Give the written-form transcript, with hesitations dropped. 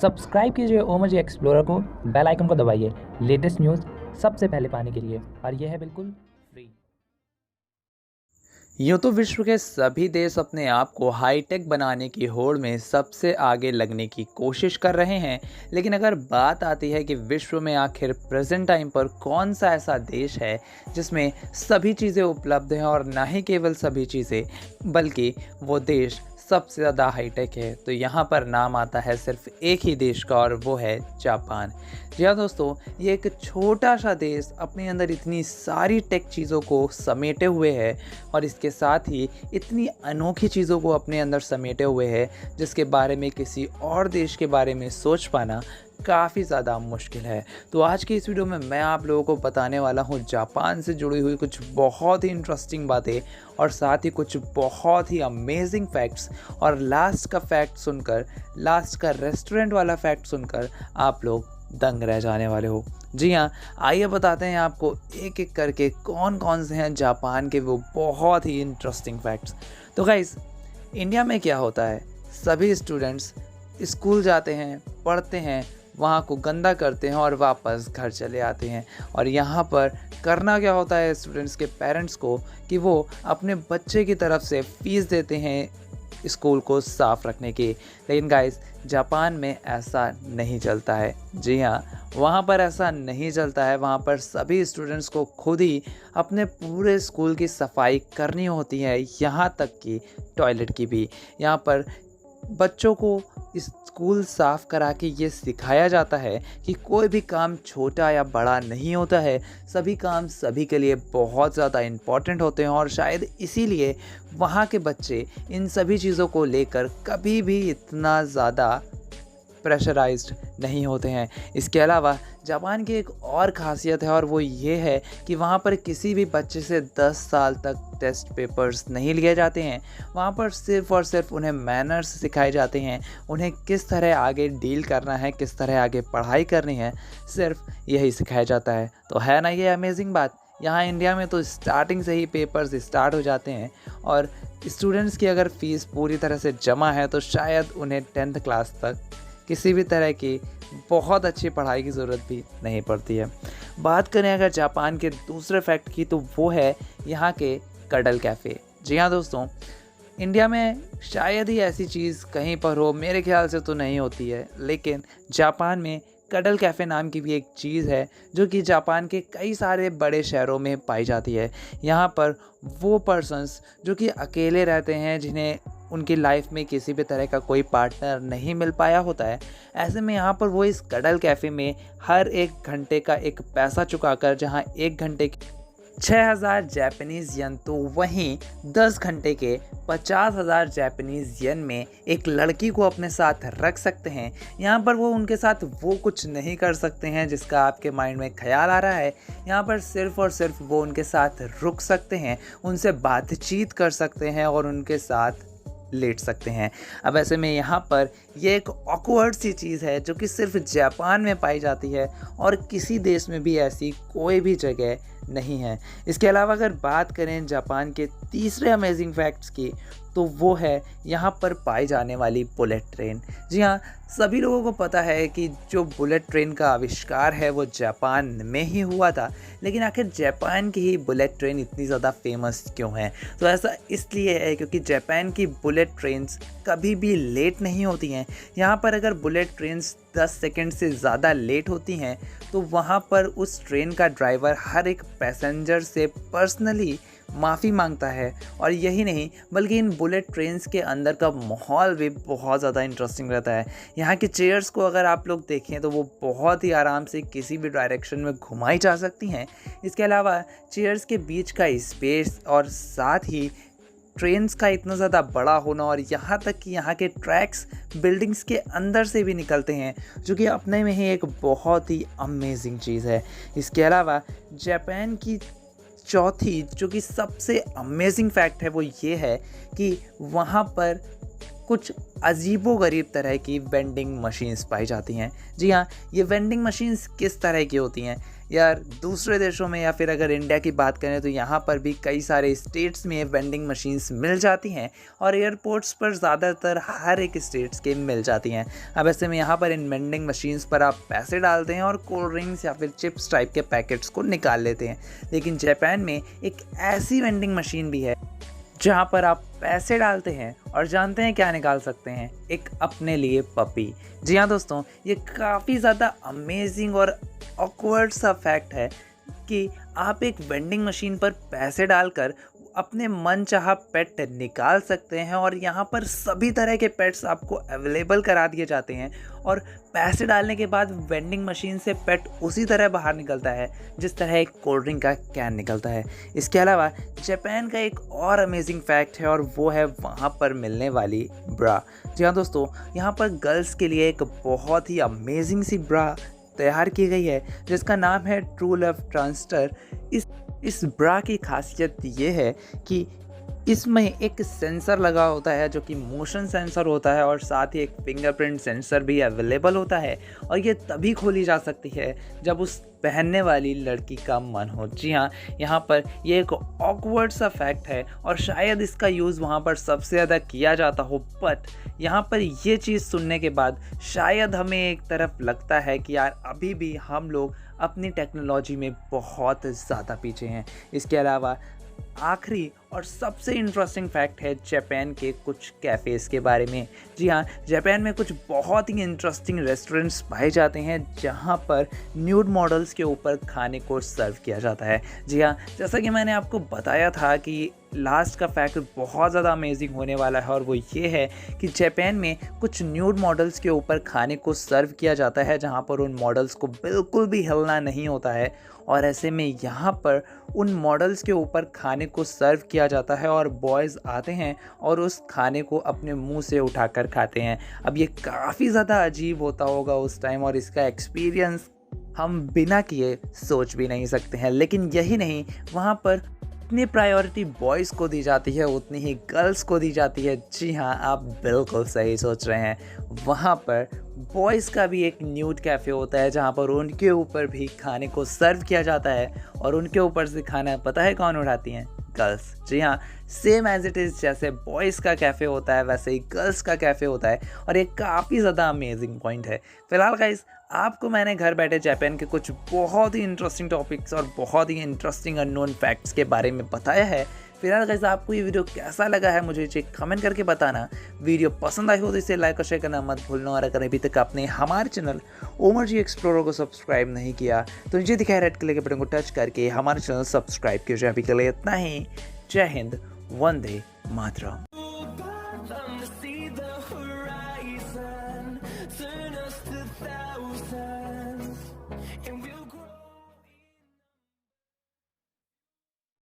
Subscribe कीजिए Omji explorer को, bell icon को दबाइए लेटेस्ट न्यूज़ सबसे पहले पाने के लिए, और यह है बिल्कुल फ्री। यूँ तो विश्व के सभी देश अपने आप को हाईटेक बनाने की होड़ में सबसे आगे लगने की कोशिश कर रहे हैं, लेकिन अगर बात आती है कि विश्व में आखिर प्रेजेंट टाइम पर कौन सा ऐसा देश है जिसमें सभी चीज़ें उपलब्ध हैं, और ना ही केवल सभी चीज़ें बल्कि वो देश सबसे ज़्यादा हाईटेक है, तो यहाँ पर नाम आता है सिर्फ एक ही देश का, और वो है जापान। जी हाँ दोस्तों, ये एक छोटा सा देश अपने अंदर इतनी सारी टेक चीज़ों को समेटे हुए है, और इसके साथ ही इतनी अनोखी चीज़ों को अपने अंदर समेटे हुए है जिसके बारे में किसी और देश के बारे में सोच पाना काफ़ी ज़्यादा मुश्किल है। तो आज की इस वीडियो में मैं आप लोगों को बताने वाला हूँ जापान से जुड़ी हुई कुछ बहुत ही इंटरेस्टिंग बातें, और साथ ही कुछ बहुत ही अमेजिंग फैक्ट्स, और लास्ट का फैक्ट सुनकर, लास्ट का रेस्टोरेंट वाला फैक्ट सुनकर आप लोग दंग रह जाने वाले हो। जी हाँ, आइए बताते हैं आपको एक एक करके कौन कौन से हैं जापान के वो बहुत ही इंटरेस्टिंग फैक्ट्स। तो गाइस, इंडिया में क्या होता है, सभी स्टूडेंट्स स्कूल जाते हैं, पढ़ते हैं, वहाँ को गंदा करते हैं और वापस घर चले आते हैं। और यहाँ पर करना क्या होता है स्टूडेंट्स के पेरेंट्स को, कि वो अपने बच्चे की तरफ से फ़ीस देते हैं स्कूल को साफ़ रखने की। लेकिन गाइस, जापान में ऐसा नहीं चलता है। जी हाँ, वहाँ पर ऐसा नहीं चलता है। वहाँ पर सभी स्टूडेंट्स को खुद ही अपने पूरे स्कूल की सफाई करनी होती है, यहाँ तक कि टॉयलेट की भी। यहाँ पर बच्चों को स्कूल साफ़ करा के ये सिखाया जाता है कि कोई भी काम छोटा या बड़ा नहीं होता है, सभी काम सभी के लिए बहुत ज़्यादा इम्पॉर्टेंट होते हैं, और शायद इसीलिए वहाँ के बच्चे इन सभी चीज़ों को लेकर कभी भी इतना ज़्यादा प्रेशराइज्ड नहीं होते हैं। इसके अलावा जापान की एक और ख़ासियत है, और वो ये है कि वहाँ पर किसी भी बच्चे से 10 साल तक टेस्ट पेपर्स नहीं लिए जाते हैं। वहाँ पर सिर्फ़ और सिर्फ उन्हें मैनर्स सिखाए जाते हैं, उन्हें किस तरह आगे डील करना है, किस तरह आगे पढ़ाई करनी है, सिर्फ यही सिखाया जाता है। तो है ना ये अमेजिंग बात। यहाँ इंडिया में तो स्टार्टिंग से ही पेपर्स स्टार्ट हो जाते हैं, और स्टूडेंट्स की अगर फ़ीस पूरी तरह से जमा है तो शायद उन्हें 10th क्लास तक किसी भी तरह की बहुत अच्छी पढ़ाई की ज़रूरत भी नहीं पड़ती है। बात करें अगर जापान के दूसरे फैक्ट की, तो वो है यहाँ के कडल कैफ़े। जी हाँ दोस्तों, इंडिया में शायद ही ऐसी चीज़ कहीं पर हो, मेरे ख्याल से तो नहीं होती है, लेकिन जापान में कडल कैफ़े नाम की भी एक चीज़ है जो कि जापान के कई सारे बड़े शहरों में पाई जाती है। यहाँ पर वो पर्सन्स जो कि अकेले रहते हैं, जिन्हें उनकी लाइफ में किसी भी तरह का कोई पार्टनर नहीं मिल पाया होता है, ऐसे में यहाँ पर वो इस कडल कैफ़े में हर 1 घंटे का एक पैसा चुकाकर, जहाँ 1 घंटे के 6000 जापानीज़ येन, तो वहीं 10 घंटे के 50,000 जापानीज़ येन में एक लड़की को अपने साथ रख सकते हैं। यहाँ पर वो उनके साथ वो कुछ नहीं कर सकते हैं जिसका आपके माइंड में ख्याल आ रहा है। यहाँ पर सिर्फ़ और सिर्फ वो उनके साथ रुक सकते हैं, उनसे बातचीत कर सकते हैं, और उनके साथ लेट सकते हैं। अब ऐसे में यहाँ पर ये एक ऑकवर्ड सी चीज़ है जो कि सिर्फ जापान में पाई जाती है, और किसी देश में भी ऐसी कोई भी जगह नहीं है। इसके अलावा अगर बात करें जापान के तीसरे अमेजिंग फैक्ट्स की, तो वो है यहाँ पर पाई जाने वाली बुलेट ट्रेन। जी हाँ, सभी लोगों को पता है कि जो बुलेट ट्रेन का आविष्कार है वो जापान में ही हुआ था, लेकिन आखिर जापान की ही बुलेट ट्रेन इतनी ज़्यादा फेमस क्यों है? तो ऐसा इसलिए है क्योंकि जापान की बुलेट ट्रेन्स कभी भी लेट नहीं होती हैं। यहाँ पर अगर बुलेट ट्रेन्स 10 सेकंड से ज़्यादा लेट होती हैं, तो वहाँ पर उस ट्रेन का ड्राइवर हर एक पैसेंजर से पर्सनली माफ़ी मांगता है। और यही नहीं, बल्कि इन बुलेट ट्रेन्स के अंदर का माहौल भी बहुत ज़्यादा इंटरेस्टिंग रहता है। यहाँ की चेयर्स को अगर आप लोग देखें तो वो बहुत ही आराम से किसी भी डायरेक्शन में घुमाई जा सकती हैं। इसके अलावा चेयर्स के बीच का स्पेस, और साथ ही ट्रेन्स का इतना ज़्यादा बड़ा होना, और यहाँ तक कि यहाँ के ट्रैक्स बिल्डिंग्स के अंदर से भी निकलते हैं, जो कि अपने में ही एक बहुत ही अमेजिंग चीज़ है। इसके अलावा जापान की चौथी जो कि सबसे अमेजिंग फैक्ट है वो ये है कि वहाँ पर कुछ अजीबोगरीब तरह की वेंडिंग मशीन्स पाई जाती हैं। जी हाँ, ये वेंडिंग मशीन्स किस तरह की होती हैं? यार दूसरे देशों में या फिर अगर इंडिया की बात करें तो यहाँ पर भी कई सारे स्टेट्स में वेंडिंग मशीन्स मिल जाती हैं और एयरपोर्ट्स पर ज़्यादातर हर एक स्टेट्स के मिल जाती हैं। अब ऐसे में यहाँ पर इन वेंडिंग मशीन्स पर आप पैसे डालते हैं और कोल्ड ड्रिंक्स या फिर चिप्स टाइप के पैकेट्स को निकाल लेते हैं। लेकिन जापान में एक ऐसी वेंडिंग मशीन भी है जहाँ पर आप पैसे डालते हैं और जानते हैं क्या निकाल सकते हैं, एक अपने लिए पपी। जी हाँ दोस्तों, ये काफ़ी ज़्यादा अमेजिंग और ऑकवर्ड सा फैक्ट है कि आप एक वेंडिंग मशीन पर पैसे डालकर अपने मनचाहा पेट निकाल सकते हैं और यहाँ पर सभी तरह के पेट्स आपको अवेलेबल करा दिए जाते हैं और पैसे डालने के बाद वेंडिंग मशीन से पेट उसी तरह बाहर निकलता है जिस तरह एक कोल्ड ड्रिंक का कैन निकलता है। इसके अलावा जापान का एक और अमेजिंग फैक्ट है और वो है वहाँ पर मिलने वाली ब्रा। जी हाँ दोस्तों, यहाँ पर गर्ल्स के लिए एक बहुत ही अमेजिंग सी ब्रा तैयार की गई है जिसका नाम है ट्रू लव ट्रांसटर। इस ब्रा की खासियत ये है कि इसमें एक सेंसर लगा होता है जो कि मोशन सेंसर होता है और साथ ही एक फिंगरप्रिंट सेंसर भी अवेलेबल होता है और ये तभी खोली जा सकती है जब उस पहनने वाली लड़की का मन हो। जी हाँ, यहाँ पर ये एक ऑकवर्ड सा फैक्ट है और शायद इसका यूज़ वहाँ पर सबसे ज़्यादा किया जाता हो, बट यहाँ पर ये चीज़ सुनने के बाद शायद हमें एक तरफ लगता है कि यार अभी भी हम लोग अपनी टेक्नोलॉजी में बहुत ज़्यादा पीछे हैं। इसके अलावा आखिरी और सबसे इंटरेस्टिंग फैक्ट है जापान के कुछ कैफ़ेज़ के बारे में। जी हाँ, जापान में कुछ बहुत ही इंटरेस्टिंग रेस्टोरेंट्स पाए जाते हैं जहाँ पर न्यूड मॉडल्स के ऊपर खाने को सर्व किया जाता है। जी हाँ, जैसा कि मैंने आपको बताया था कि लास्ट का फैक्ट बहुत ज़्यादा अमेजिंग होने वाला है और वो ये है कि जापान में कुछ न्यूड मॉडल्स के ऊपर खाने को सर्व किया जाता है जहाँ पर उन मॉडल्स को बिल्कुल भी हिलना नहीं होता है और ऐसे में यहाँ पर उन मॉडल्स के ऊपर खाने को सर्व किया जाता है और बॉयज़ आते हैं और उस खाने को अपने मुंह से उठाकर खाते हैं। अब ये काफ़ी ज़्यादा अजीब होता होगा उस टाइम और इसका एक्सपीरियंस हम बिना किए सोच भी नहीं सकते हैं। लेकिन यही नहीं, वहाँ पर जितनी प्रायोरिटी बॉयज़ को दी जाती है उतनी ही गर्ल्स को दी जाती है। जी हाँ, आप बिल्कुल सही सोच रहे हैं। वहाँ पर बॉयज़ का भी एक न्यूड कैफ़े होता है जहाँ पर उनके ऊपर भी खाने को सर्व किया जाता है और उनके ऊपर से खाना पता है कौन उठाती हैं? गर्ल्स। जी हाँ, सेम एज इट इज़ जैसे बॉयज़ का कैफ़े होता है वैसे ही गर्ल्स का कैफ़े होता है और ये काफ़ी ज़्यादा अमेजिंग पॉइंट है। फिलहाल गाइस, आपको मैंने घर बैठे जापान के कुछ बहुत ही इंटरेस्टिंग टॉपिक्स और बहुत ही इंटरेस्टिंग अननोन फैक्ट्स के बारे में बताया है। फिलहाल गाइस, आपको ये वीडियो कैसा लगा है मुझे कमेंट करके बताना। वीडियो पसंद आई हो तो इसे लाइक और शेयर करना मत भूलना और अगर अभी तक आपने हमारे चैनल ओमर जी एक्सप्लोरर को सब्सक्राइब नहीं किया तो नीचे दिखाए रेड कलर के बटन को टच करके हमारे चैनल सब्सक्राइब कीजिए। अभी के लिए इतना ही। जय हिंद, वंदे मातरम।